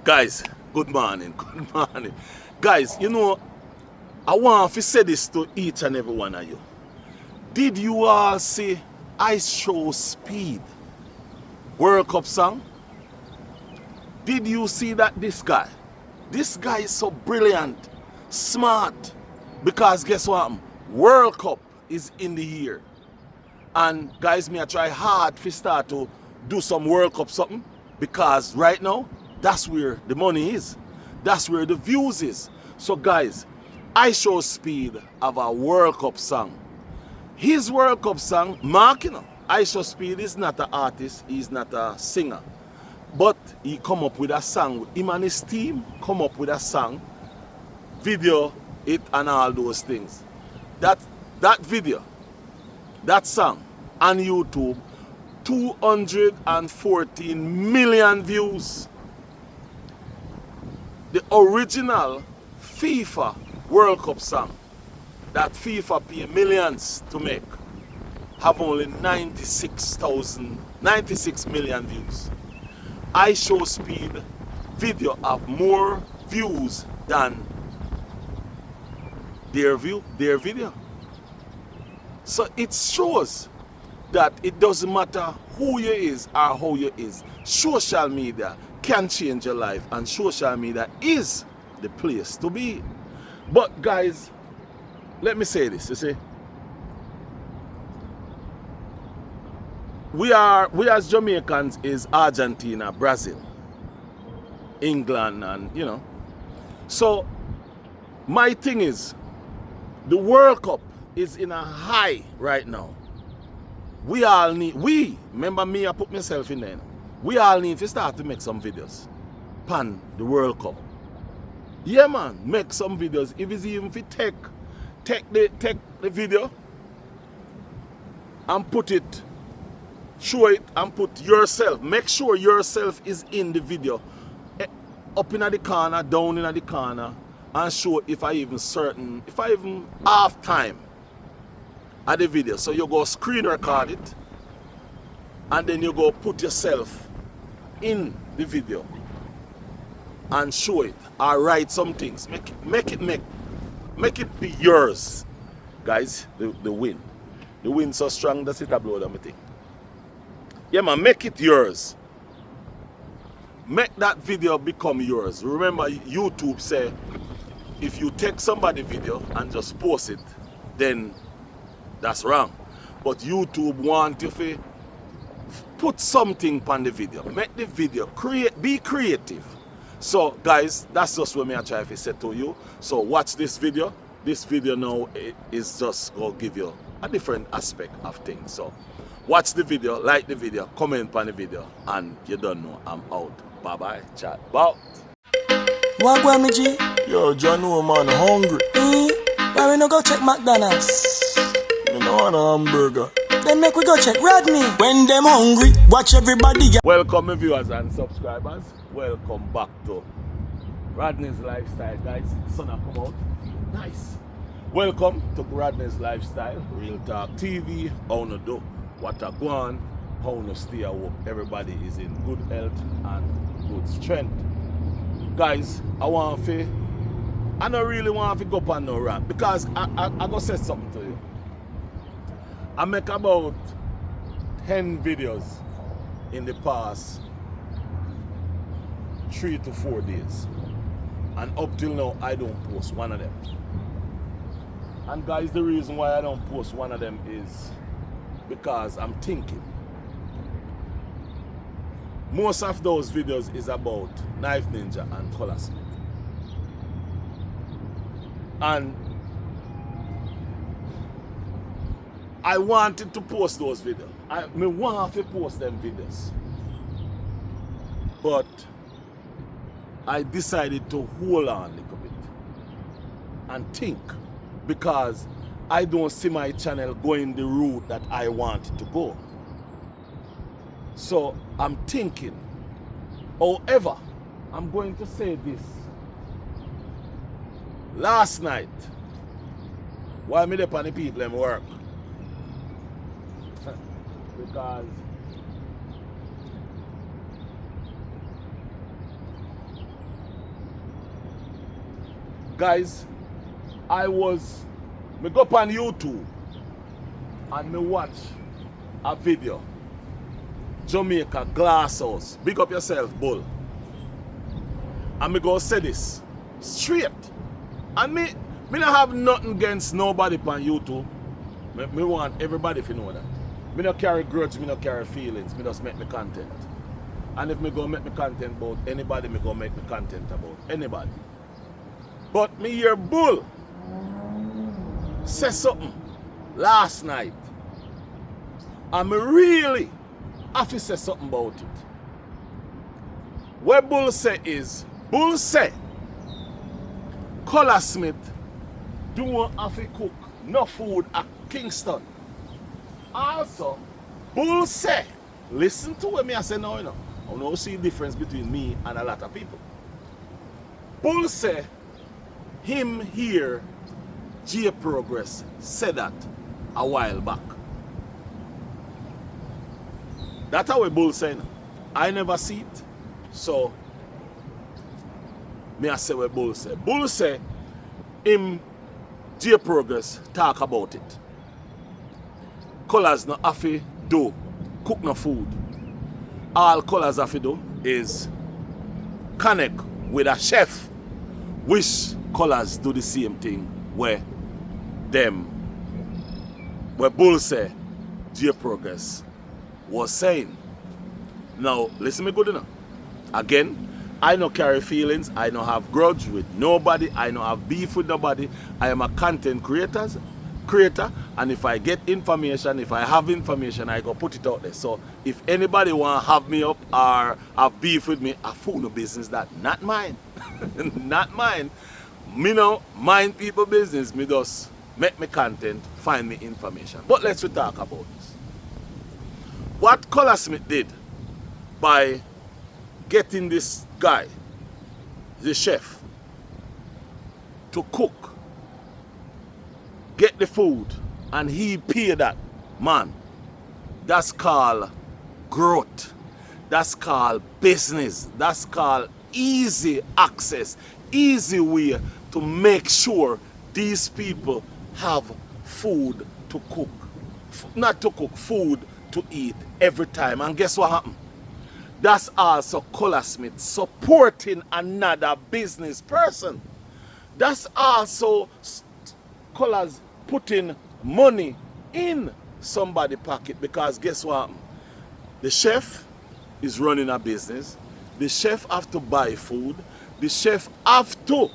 Guys, good morning, good morning. Guys, you know, I want to say this to each and every one of you. Did you all see Ice Show Speed World Cup song? Did you see that this guy is so brilliant, smart, because guess what? World Cup is in the year. And guys, me I try hard to start to do some World Cup something, because right now, that's where the money is. That's where the views is. So guys, Ice Show Speed have a World Cup song. His World Cup song, Mark, you know, Ice Show Speed is not an artist, he's not a singer. But he come up with a song, him and his team come up with a song, video it and all those things. That video, that song on YouTube, 214 million views. The original FIFA World Cup song that FIFA pay millions to make have only 96 million views. Ice Show Speed video have more views than their video. So it shows that it doesn't matter who you is or how you is. Social media can change your life, and social media is the place to be. But guys, let me say this, you see. We as Jamaicans is Argentina, Brazil, England, and you know. So my thing is, the World Cup is in a high right now. We remember me, I put myself in there. We all need to start to make some videos. Pan the World Cup. Yeah man, make some videos. If it's even if you take the video and put it, show it and put yourself. Make sure yourself is in the video. Up in the corner, down in the corner, and show if I even half time at the video. So you go screen record it, and then you go put yourself in the video and show it or write some things. Make it be yours. Guys, the win. The win so strong that it a blow them thing. Yeah man, make it yours. Make that video become yours. Remember, YouTube say if you take somebody's video and just post it, then that's wrong. But YouTube want you to put something on the video. Make the video, be creative. So guys, that's just what I try to say to you. So watch this video. This video now is just going to give you a different aspect of things. So watch the video, like the video, comment on the video, and you don't know, I'm out. Bye bye, chat, bout. What go me G? Yo, John, no man, hungry. Why we no go check McDonald's? Me no want a hamburger. Then make we go check Rodney. When them hungry, watch everybody. Welcome my viewers and subscribers. Welcome back to Rodney's Lifestyle, guys. Sun come out. Nice. Welcome to Rodney's Lifestyle, Real Talk TV. How no do? What a go on? How no stay awake? Everybody is in good health and good strength. Guys, I don't really want to go up on no rant, because I go say something to you. I make about 10 videos in the past 3 to 4 days, and up till now I don't post one of them. And guys, the reason why I don't post one of them is because I'm thinking. Most of those videos is about Knife Ninja and Colaz Smith. And I wanted to post those videos. I want to post them videos. But I decided to hold on a little bit and think, because I don't see my channel going the route that I want it to go. So I'm thinking. However, I'm going to say this. Last night, while me upon the people them work, because Guys, me go up on YouTube and me watch a video. Jamaica Glass House. Big up yourself, bull. And me go say this straight. And me not have nothing against nobody on YouTube. Me want everybody to know that. Me not carry grudge, me not carry feelings. Me just make me content. And if me go make me content about anybody, me go make me content about anybody. But me hear bull say something last night. And me really have to say something about it. What bull say is, bull say Colaz Smith don't have to cook no food at Kingston. Also, bull say, listen to what me I say now, you know. I don't see the difference between me and a lot of people. Bull say, him here, J Progress, said that a while back. That's how a bull say. I never see it. So, me I say what bull say. Bull say, him, J Progress, talk about it. Colaz no have to do, cook no food. All Colaz have to do is connect with a chef, which Colaz do the same thing where Bull say J Progress was saying. Now, listen me good enough. Again, I no carry feelings, I no have grudge with nobody, I no have beef with nobody. I am a content creator, and if I get information, if I have information, I go put it out there. So if anybody want to have me up or have beef with me, I fool no business that, not mine. Not mine. Me no mind people business, me just make me content, find me information. But let's talk about this. What Colaz Smith did by getting this guy, the chef, to cook, get the food, and he pay that, man, that's called growth. That's called business. That's called easy access, easy way to make sure these people have food to cook. Not to cook, food to eat every time. And guess what happened? That's also Colaz Smith supporting another business person. That's also Colaz putting money in somebody's pocket, because guess what? The chef is running a business. The chef have to buy food. The chef have to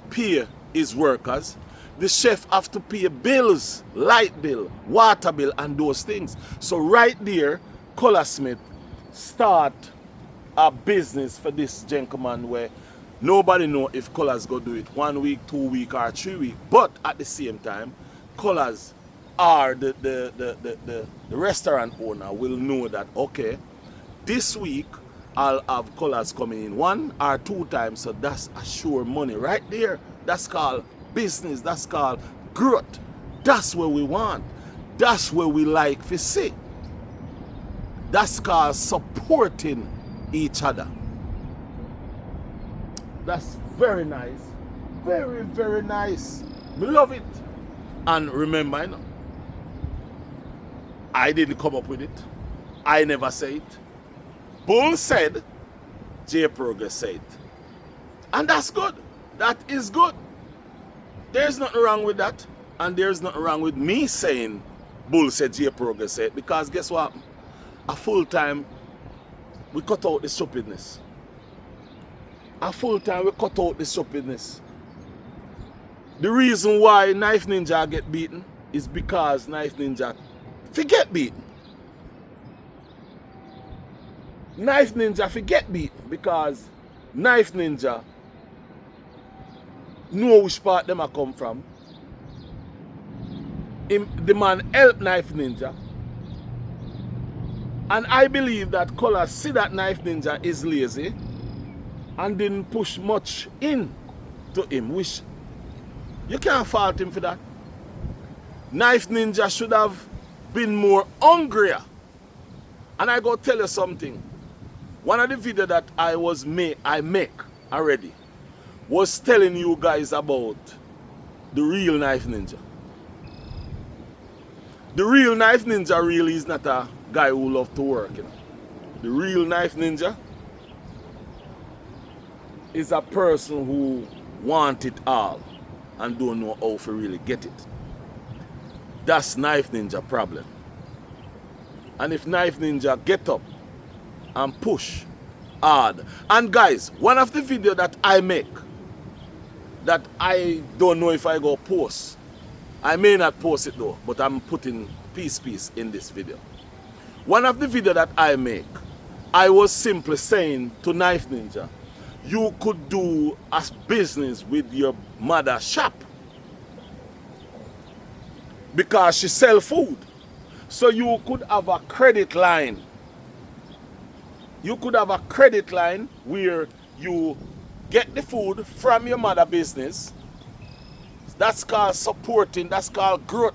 pay his workers. The chef have to pay bills, light bill, water bill, and those things. So right there, Colaz Smith start a business for this gentleman where nobody know if Colaz go do it 1 week, 2 week, or 3 week. But at the same time, Colaz or the restaurant owner will know that, okay, this week I'll have Colaz coming in 1 or 2 times. So that's a sure money right there. That's called business. That's called growth. That's what we want. That's what we like to see. That's called supporting each other. That's very nice. Very, very nice. We love it. And remember, you know, I didn't come up with it. I never say it. Bull said, J Progress said. And that's good. That is good. There's nothing wrong with that. And there's nothing wrong with me saying Bull said, J Progress said. Because guess what? A full time, we cut out the stupidness. A full time, we cut out the stupidness. The reason why Knife Ninja get beaten is because Knife Ninja forget beaten. Knife Ninja forget beaten because Knife Ninja know which part them a come from. The man help Knife Ninja. And I believe that Colaz see that Knife Ninja is lazy and didn't push much in to him, which you can't fault him for that. Knife Ninja should have been more hungrier. And I go tell you something. One of the videos that I make already was telling you guys about the real knife ninja. The real knife ninja really is not a guy who loves to work, you know. The real knife ninja is a person who wants it all and don't know how to really get it. That's knife ninja problem. And if knife ninja get up and push hard. And guys, one of the video that I make that I don't know if I go post. I may not post it though, but I'm putting piece in this video. One of the video that I make, I was simply saying to Knife Ninja, you could do a business with your mother's shop because she sell food. So you could have a credit line. You could have a credit line where you get the food from your mother business. That's called supporting, that's called growth.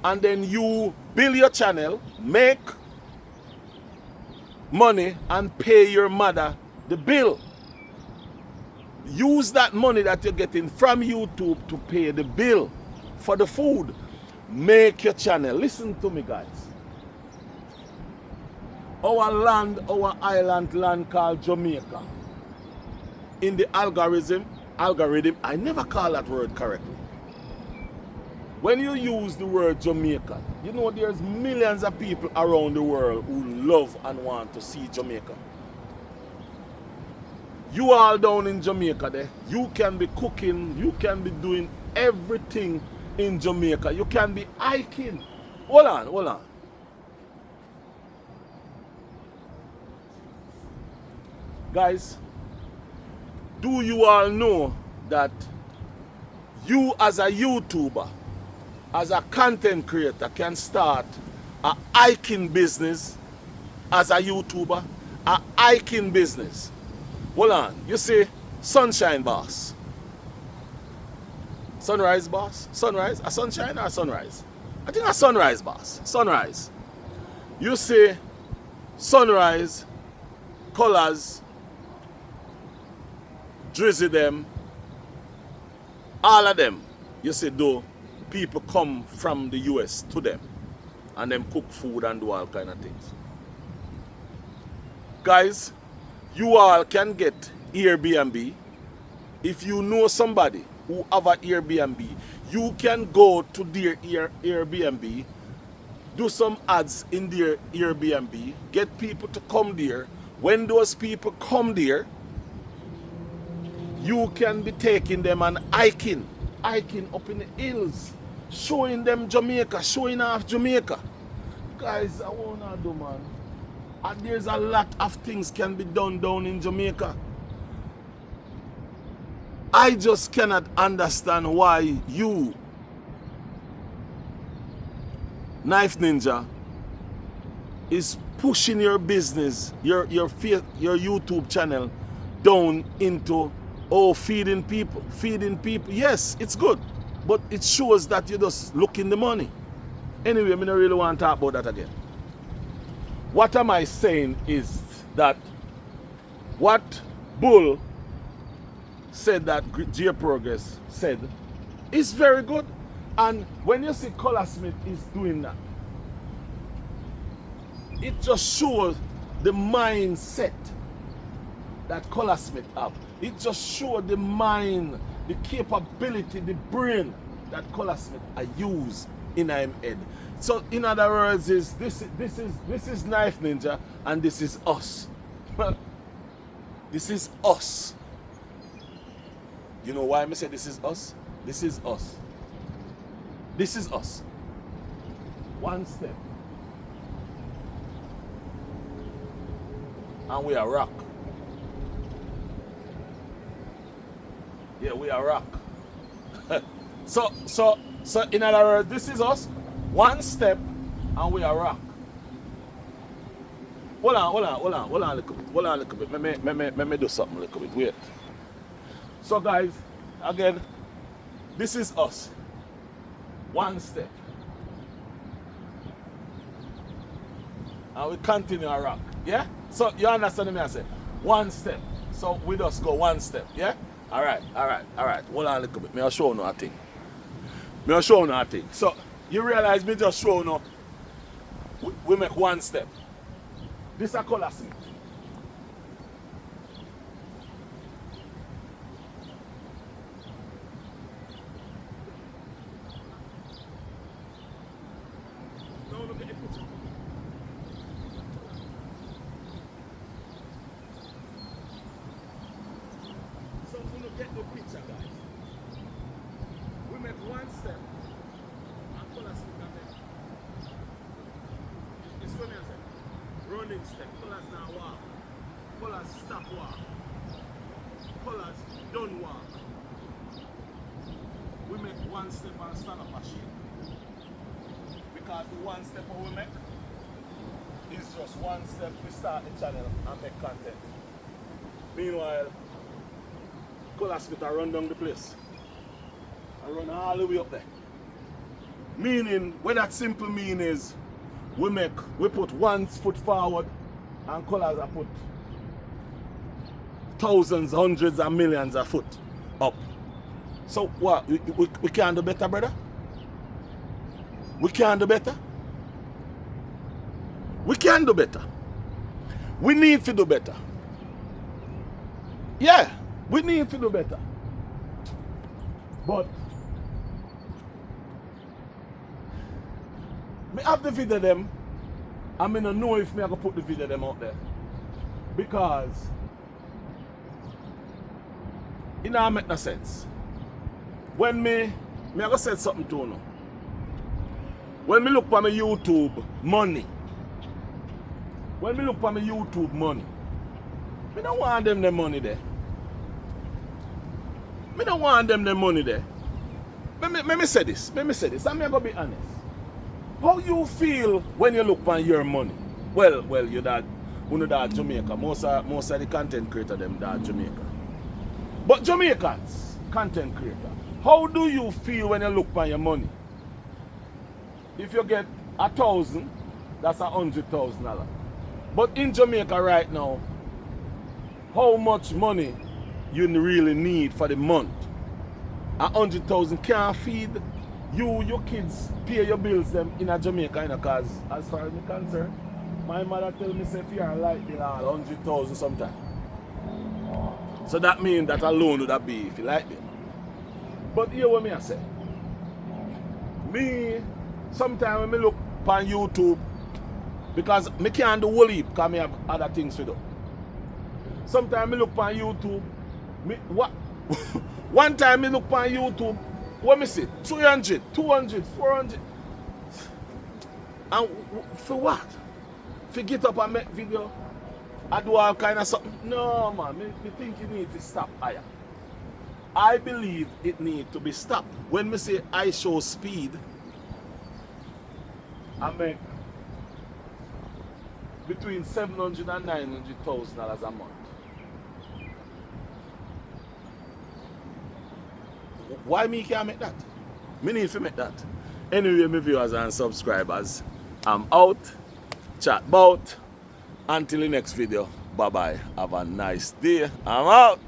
And then you build your channel, make money and pay your mother the bill. Use that money that you're getting from YouTube to pay the bill for the food. Make your channel. Listen to me, guys. Our land, our island land called Jamaica. In the algorithm, I never call that word correctly. When you use the word Jamaica, you know there's millions of people around the world who love and want to see Jamaica. You all down in Jamaica there, you can be cooking, you can be doing everything in Jamaica. You can be hiking. Hold on. Guys, do you all know that you as a YouTuber, as a content creator, can start a hiking business as a YouTuber? A hiking business. Hold on. You see, Sunshine Boss. Sunrise Boss? Sunrise? A sunshine or a sunrise? I think a Sunrise Boss. Sunrise. You see, Sunrise, Colaz, Drizzy them, all of them, you see, though, people come from the US to them and them cook food and do all kind of things. Guys, you all can get Airbnb. If you know somebody who have an Airbnb, you can go to their Airbnb, do some ads in their Airbnb, get people to come there. When those people come there, you can be taking them and hiking up in the hills, showing them Jamaica, showing off Jamaica. Guys, I wanna do, man. And there's a lot of things can be done down in Jamaica. I just cannot understand why you, Knife Ninja, is pushing your business, your YouTube channel down into feeding people. Yes, it's good, but it shows that you're just looking the money. Anyway, I don't really want to talk about that again. What am I saying is that what Bull said that J Progress said is very good. And when you see Colaz Smith is doing that, it just shows the mindset that Colaz Smith have. It just shows the mind, the capability, the brain that Colaz Smith use in him head. So in other words, this is Knife Ninja and this is us. This is us. You know why I say this is us? This is us. This is us. One step. And we are rock. Yeah, we are rock. So in other words, this is us. One step and we are rock. Hold on a little bit. Let me do something a little bit. Wait. So guys, again, this is us. One step. And we continue our rock. Yeah? So you understand me I say? One step. So we just go one step. Yeah? Alright. Hold on a little bit. Me I'll show you a thing. So, you realize me just show you, we make one step. This is a Colaz Smith. Now look at the picture. So we don't get the picture, guys. We make one step and Colaz Smith can make. You see what I say? Running step. Colaz now walk. Colaz stop walk. Colaz don't walk. We make one step and stand up a shape. Because the one step we make is just one step to start the channel and make content. Meanwhile, Colaz Smith run down the place. I run all the way up there. Meaning, what that simple mean is, we put one foot forward and Colaz put thousands, hundreds and millions of foot up. So what, we can't do better, brother? We can do better. We can do better. We need to do better. Yeah, we need to do better. But me have the video them, and I don't know if me I go put the video them out there. Because it don't make no sense. When me I go say something to you. When me look for my YouTube money, me don't want them the money there. Me don't want them the money there. Let me say this, I'm gonna be honest. How you feel when you look for your money? Well, you that Jamaica. Most of the content creator them that Jamaica. But Jamaicans, content creator, how do you feel when you look for your money? If you get 1,000, that's $100,000. But in Jamaica right now, how much money you really need for the month? 100,000 can't feed you, your kids, pay your bills them in a Jamaica, because as far as I'm concerned, my mother tell me say if you are like bill 100,000 sometimes. So that means that alone would that be if you like it. But here what me I say. Me sometimes when me look on YouTube, because me can't do whole heap because me have other things to do. Sometimes me look on YouTube, one time me look on YouTube, what me see? 300, 200, 400. And for what? For get up and make video? I do all kind of something? No man, me think you need to stop higher. I believe it need to be stopped. When me say I show speed, I make between $700,000 and $900,000 a month. Why me can't make that? Me need to make that. Anyway, my viewers and subscribers, I'm out. Chat bout. Until the next video. Bye bye. Have a nice day. I'm out.